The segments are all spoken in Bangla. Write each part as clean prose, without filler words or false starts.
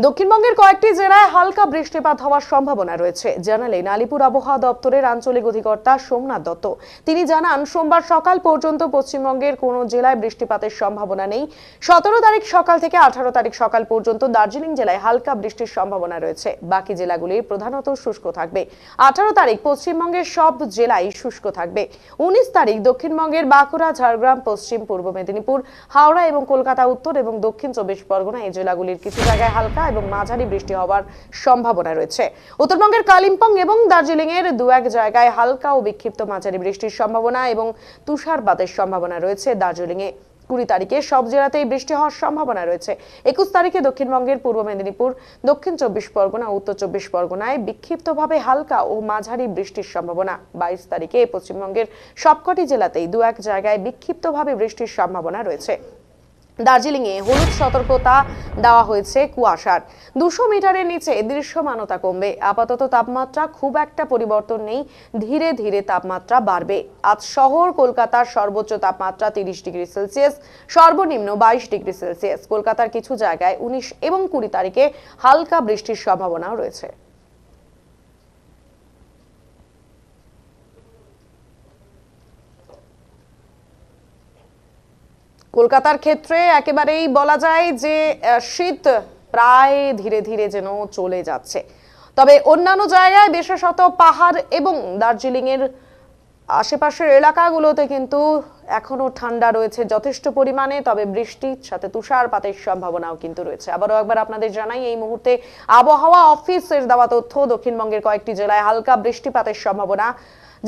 দক্ষিণবঙ্গের কয়েকটি জেলায় হালকা বৃষ্টিপাত হওয়ার সম্ভাবনা রয়েছে জানালেন আলিপুর আবহাওয়া দপ্তরের আঞ্চলিক অধিকর্তা সোমনাথ দত্ত। তিনি জানান, সোমবার সকাল পর্যন্ত পশ্চিমবঙ্গের কোনো জেলায় বৃষ্টিপাতের সম্ভাবনা নেই। 17 তারিখ সকাল থেকে 18 তারিখ সকাল পর্যন্ত দার্জিলিং জেলায় হালকা বৃষ্টির সম্ভাবনা রয়েছে। বাকি জেলাগুলি প্রধানত শুষ্ক থাকবে। 18 তারিখ পশ্চিমবঙ্গের সব জেলাই শুষ্ক থাকবে। 19 তারিখ দক্ষিণবঙ্গের বাঁকুড়া, ঝাড়গ্রাম, পশ্চিম, পূর্ব মেদিনীপুর, হাওড়া এবং কলকাতা, উত্তর এবং দক্ষিণ 24 পরগনা এই জেলাগুলির কিছু জায়গায় হালকা এবং মাঝারি বৃষ্টি হওয়ার সম্ভাবনা রয়েছে। উত্তরবঙ্গের কালিম্পং এবং দার্জিলিং এর দু এক জায়গায় হালকা ও বিক্ষিপ্ত মাঝারি বৃষ্টির সম্ভাবনা এবং তুষারপাতের সম্ভাবনা রয়েছে। দার্জিলিং এ 20 তারিখে সব জেলাতেই বৃষ্টি হওয়ার সম্ভাবনা রয়েছে। 21 তারিখে দক্ষিণবঙ্গের পূর্ব মেদিনীপুর, দক্ষিণ 24 পরগনা, উত্তর 24 পরগনায় বিক্ষিপ্তভাবে হালকা ও মাঝারি বৃষ্টির সম্ভাবনা। 22 তারিখে পশ্চিমবঙ্গের সবকটি জেলাতেই দু এক জায়গায় বিক্ষিপ্তভাবে বৃষ্টির সম্ভাবনা রয়েছে। দার্জিলিং এ হলুদ সতর্কতা দেওয়া হয়েছে কুয়াশার। 200 মিটারের নিচে দৃশ্যমানতা কমবে। আপাতত তাপমাত্রা খুব একটা পরিবর্তন নেই, ধীরে ধীরে তাপমাত্রা বাড়বে। আজ শহর কলকাতার সর্বোচ্চ তাপমাত্রা 30 ডিগ্রি সেলসিয়াস, সর্বনিম্ন 22 ডিগ্রি সেলসিয়াস। কলকাতার কিছু জায়গায় 19 এবং 20 তারিখে হালকা বৃষ্টির সম্ভাবনাও রয়েছে। কলকাতার ক্ষেত্রে একেবারেই বলা যায় যে শীত প্রায় ধীরে ধীরে যেন চলে যাচ্ছে। তবে অন্যান্য জায়গায় বিশেষত পাহাড় এবং দার্জিলিং এর আশেপাশের এলাকাগুলোতে কিন্তু এখনো ঠান্ডা রয়েছে যথেষ্ট পরিমাণে। তবে বৃষ্টির সাথে তুষারপাতের সম্ভাবনাও কিন্তু রয়েছে। আবারও একবার আপনাদের জানাই, এই মুহূর্তে আবহাওয়া অফিসের দেওয়া তথ্য, দক্ষিণবঙ্গের কয়েকটি জেলায় হালকা বৃষ্টিপাতের সম্ভাবনা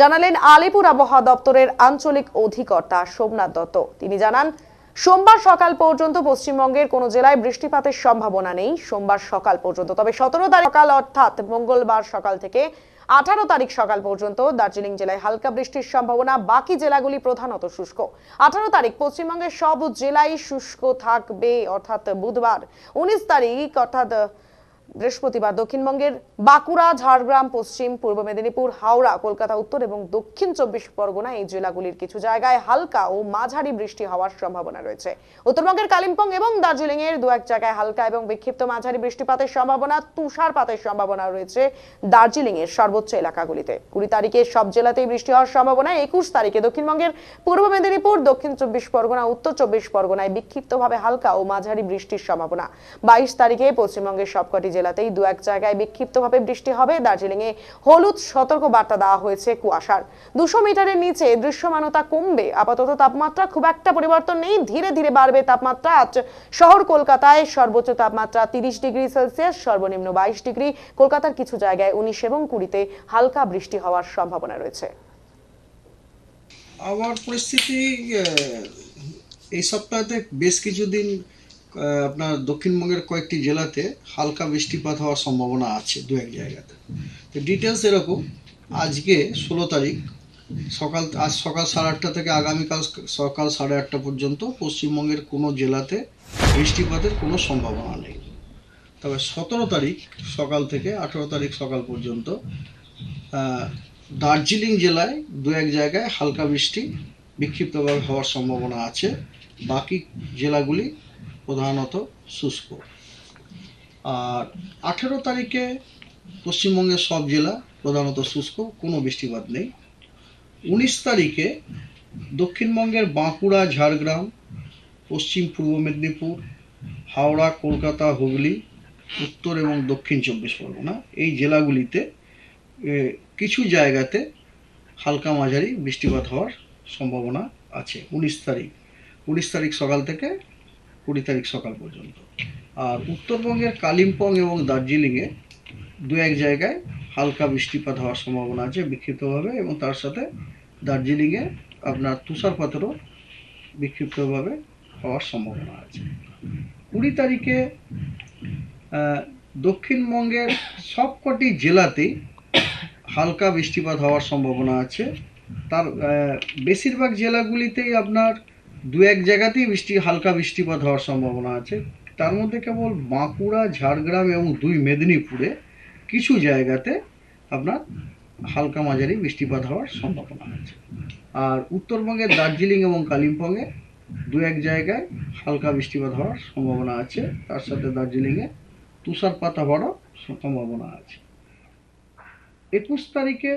জানালেন আলিপুর আবহাওয়া দপ্তরের আঞ্চলিক অধিকর্তা সোমনাথ দত্ত। তিনি জানান, সোমবার সকাল পর্যন্ত পশ্চিমবঙ্গের কোনো জেলায় বৃষ্টিপাতের সম্ভাবনা নেই। সোমবার সকাল পর্যন্ত, তবে 17 তারিখ সকাল অর্থাৎ মঙ্গলবার সকাল থেকে 18 তারিখ সকাল পর্যন্ত দার্জিলিং জেলায় হালকা বৃষ্টির সম্ভাবনা। বাকি জেলাগুলি প্রধানত শুষ্ক। 18 তারিখ পশ্চিমবঙ্গের সব জেলাই শুষ্ক থাকবে অর্থাৎ বুধবার। 19 তারিখ অর্থাৎ বৃহস্পতিবার দক্ষিণবঙ্গের বাঁকুড়া, ঝাড়গ্রাম, পশ্চিম, পূর্ব মেদিনীপুর, হাওড়া, কলকাতা, উত্তর এবং দক্ষিণ 24 পরগনা এই জেলাগুলির কিছু জায়গায় হালকা ও মাঝারি বৃষ্টি হওয়ার সম্ভাবনা রয়েছে। উত্তরবঙ্গের কালিম্পং এবং দার্জিলিং এর দু এক জায়গায় হালকা এবং বিক্ষিপ্ত মাঝারি বৃষ্টিপাতের সম্ভাবনা, তুষারপাতের সম্ভাবনা রয়েছে দার্জিলিং এর সর্বোচ্চ এলাকাগুলিতে। 20 তারিখে সব জেলাতেই বৃষ্টি হওয়ার সম্ভাবনা। 21 তারিখে দক্ষিণবঙ্গের পূর্ব মেদিনীপুর, দক্ষিণ 24 পরগনা, উত্তর 24 পরগনায় বিক্ষিপ্তভাবে হালকা ও মাঝারি বৃষ্টির সম্ভাবনা। 22 তারিখে পশ্চিমবঙ্গের সবকটি জেলাতেই দু এক জায়গায় বিক্ষিপ্তভাবে বৃষ্টি হবে। দার্জিলিং এ হলুদ সতর্ক বার্তা দেওয়া হয়েছে কুয়াশার। 200 মিটারের নিচে দৃশ্যমানতা কমবে। আপাতত তাপমাত্রা খুব একটা পরিবর্তন নেই, ধীরে ধীরে বাড়বে তাপমাত্রা। আজ শহর কলকাতায় সর্বোচ্চ তাপমাত্রা 30 ডিগ্রি সেলসিয়াস, সর্বনিম্ন 22 ডিগ্রি। কলকাতার কিছু জায়গায় 19 এবং 20-তে হালকা বৃষ্টি হওয়ার সম্ভাবনা রয়েছে। আবহাওয়ার পরিস্থিতি এই সপ্তাহে বেশ কিছুদিন আপনার দক্ষিণবঙ্গের কয়েকটি জেলাতে হালকা বৃষ্টিপাত হওয়ার সম্ভাবনা আছে দু এক জায়গাতে। তো ডিটেলস এরকম, আজকে 16 তারিখ আজ সকাল 8:30 থেকে আগামীকাল সকাল 8:30 পর্যন্ত পশ্চিমবঙ্গের কোনো জেলাতে বৃষ্টিপাতের কোনো সম্ভাবনা নেই। তবে 17 তারিখ সকাল থেকে 18 তারিখ সকাল পর্যন্ত দার্জিলিং জেলায় দু এক জায়গায় হালকা বৃষ্টি বিক্ষিপ্তভাবে হওয়ার সম্ভাবনা আছে। বাকি জেলাগুলি প্রধানত শুষ্ক। আর 18 তারিখে পশ্চিমবঙ্গের সব জেলা প্রধানত শুষ্ক, কোনো বৃষ্টিপাত নেই। 19 তারিখে দক্ষিণবঙ্গের বাঁকুড়া, ঝাড়গ্রাম, পশ্চিম পূর্ব মেদিনীপুর, হাওড়া, কলকাতা, হুগলি, উত্তর এবং দক্ষিণ 24 পরগনা এই জেলাগুলিতে কিছু জায়গাতে হালকা মাঝারি বৃষ্টিপাত হওয়ার সম্ভাবনা আছে 19 তারিখ সকাল থেকে 20 তারিখ সকাল পর্যন্ত। আর উত্তরবঙ্গের কালিম্পং এবং দার্জিলিংয়ে দু এক জায়গায় হালকা বৃষ্টিপাত হওয়ার সম্ভাবনা আছে বিক্ষিপ্তভাবে, এবং তার সাথে দার্জিলিংয়ে আপনার তুষারপাতেরও বিক্ষিপ্তভাবে হওয়ার সম্ভাবনা আছে। 20 তারিখে দক্ষিণবঙ্গের সবকটি জেলাতেই হালকা বৃষ্টিপাত হওয়ার সম্ভাবনা আছে। তার বেশিরভাগ জেলাগুলিতেই আপনার দু এক জায়গাতেই হালকা বৃষ্টিপাত হওয়ার সম্ভাবনা আছে। তার মধ্যে কেবল বাঁকুড়া, ঝাড়গ্রাম এবং 2 মেদিনীপুরে কিছু জায়গাতে আপনার হালকা মাঝারি বৃষ্টিপাত হওয়ার সম্ভাবনা আছে। আর উত্তরবঙ্গের দার্জিলিং এবং কালিম্পংয়ে দু এক জায়গায় হালকা বৃষ্টিপাত হওয়ার সম্ভাবনা আছে। তার সাথে দার্জিলিংয়ে তুষারপাত হওয়ারও সম্ভাবনা আছে। 21 তারিখে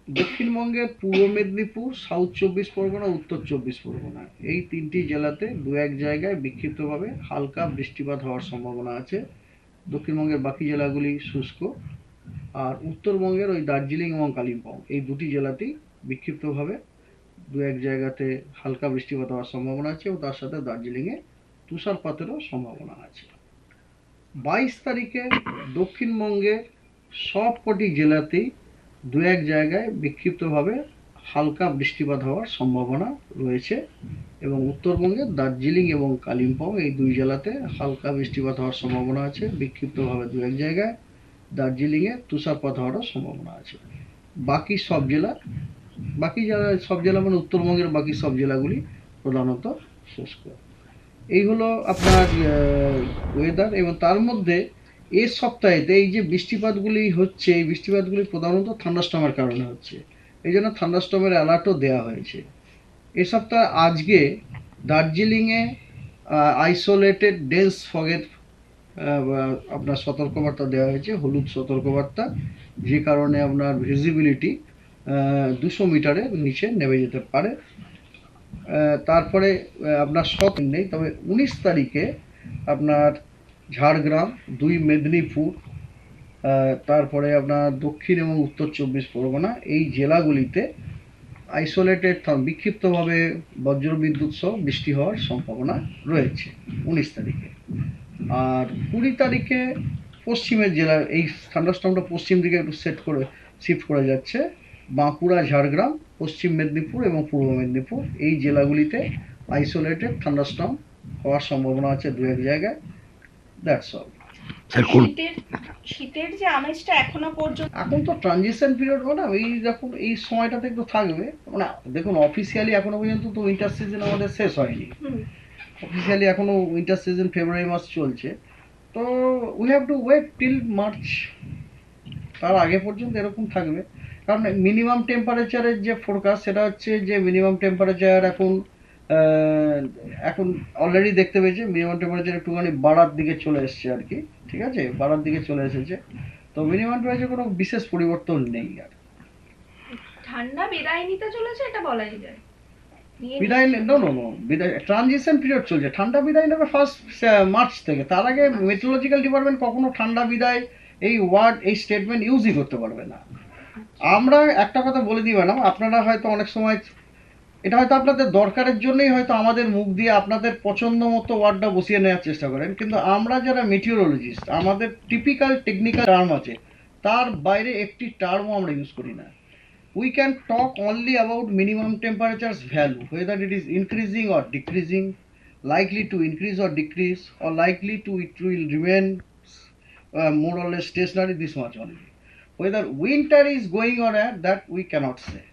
দক্ষিণবঙ্গের পূর্ব মেদিনীপুর, সাউথ 24 পরগনা, উত্তর 24 পরগনা এই তিনটি জেলাতে দু এক জায়গায় বিক্ষিপ্তভাবে হালকা বৃষ্টিপাত হওয়ার সম্ভাবনা আছে। দক্ষিণবঙ্গের বাকি জেলাগুলি শুষ্ক, আর উত্তরবঙ্গের ওই দার্জিলিং এবং কালিম্পং এই দুটি জেলাতেই বিক্ষিপ্তভাবে দু এক জায়গাতে হালকা বৃষ্টিপাত হওয়ার সম্ভাবনা আছে এবং তার সাথে দার্জিলিংয়ে তুষারপাতেরও সম্ভাবনা আছে। 22 তারিখে দক্ষিণবঙ্গের সবকটি জেলাতেই দু এক জায়গায় বিক্ষিপ্তভাবে হালকা বৃষ্টিপাত হওয়ার সম্ভাবনা রয়েছে এবং উত্তরবঙ্গের দার্জিলিং এবং কালিম্পং এই দুই জেলাতে হালকা বৃষ্টিপাত হওয়ার সম্ভাবনা আছে, বিক্ষিপ্তভাবে দু এক জায়গায় দার্জিলিংয়ে তুষারপাত হওয়ারও সম্ভাবনা আছে। বাকি সব জেলা মানে উত্তরবঙ্গের বাকি সব জেলাগুলি প্রধানত শুষ্ক। এই হলো আপনার ওয়েদার। এবং তার মধ্যে এই সপ্তাহেতে এই যে বৃষ্টিপাতগুলি হচ্ছে, এই বৃষ্টিপাতগুলি প্রধানত থান্ডারস্টর্মের কারণে হচ্ছে, এই জন্য থান্ডারস্টর্মের অ্যালার্টও দেওয়া হয়েছে। এ সপ্তাহে আজকে দার্জিলিংয়ে আইসোলেটেড ডেন্স ফগের আপনার সতর্কবার্তা দেওয়া হয়েছে, হলুদ সতর্কবার্তা, যে কারণে আপনার ভিজিবিলিটি 200 মিটারের নিচে নেমে যেতে পারে। তারপরে আপনার নেই, তবে 19 তারিখে আপনার ঝাড়গ্রাম, 2 মেদিনীপুর, তারপরে আপনার দক্ষিণ এবং উত্তর 24 পরগনা এই জেলাগুলিতে আইসোলেটেড বিক্ষিপ্তভাবে বজ্রবিদ্যুৎ সহ বৃষ্টি হওয়ার সম্ভাবনা রয়েছে 19 তারিখে। আর 20 তারিখে পশ্চিমের জেলার এই থান্ডারস্টর্মটা পশ্চিম দিকে একটু শিফট করে যাচ্ছে। বাঁকুড়া, ঝাড়গ্রাম, পশ্চিম মেদিনীপুর এবং পূর্ব মেদিনীপুর এই জেলাগুলিতে আইসোলেটেড থান্ডারস্টর্ম হওয়ার সম্ভাবনা আছে দু এক জায়গায়। That's all. শীতের যে আমেজটা এখনো পর্যন্ত, এখন তো ট্রানজিশন পিরিয়ড, মানে এই দেখুন এই সময়টাতে একটু থাকবে। মানে দেখুন অফিসিয়ালি এখনো পর্যন্ত তো উইন্টার সিজন আমাদের শেষ হয়নি, অফিসিয়ালি এখনো উইন্টার সিজন ফেব্রুয়ারি মাস চলছে। তো we have to wait till March, তার আগে পর্যন্ত এরকম থাকবে। কারণ মিনিমাম টেম্পারেচারের যে ফোরকাস্ট সেটা হচ্ছে যে মিনিমাম টেম্পারেচার এখন অলরেডি দেখতে পেয়েছে মিনিমাম টেম্পারেচার একটুখানি বাড়ার দিকে চলে এসছে আর কি, ঠিক আছে, বাড়ার দিকে চলে এসেছে। তো মিনিমাম টেম্পারেচার কোনো বিশেষ পরিবর্তন নেই। আর ঠান্ডা বিদায় নিতে চলেছে এটা বলাই যায়। বিদায় বিদায় ট্রানজিশন পিরিয়ড চলছে, ঠান্ডা বিদায় নেবে 1 মার্চ থেকে। তার আগে মেট্রোলজিক্যাল ডিপার্টমেন্ট কখনো ঠান্ডা বিদায় এই ওয়ার্ড এই স্টেটমেন্ট ইউজই করতে পারবে না। আমরা একটা কথা বলে দিই ম্যাডাম, আপনারা হয়তো অনেক সময় এটা হয়তো আপনাদের দরকারের জন্যই হয়তো আমাদের মুখ দিয়ে আপনাদের পছন্দ মতো ওয়ার্ডটা বসিয়ে নেওয়ার চেষ্টা করেন, কিন্তু আমরা যারা মেটিওরোলজিস্ট আমাদের টিপিক্যাল টেকনিক্যাল টার্ম আছে, তার বাইরে একটি টার্মও আমরা ইউজ করি না। We can talk only about minimum temperature's value, whether it is increasing or decreasing, likely to increase or decrease, or likely to it will remain more or less stationary, this much only. Whether winter is going on, that we cannot say.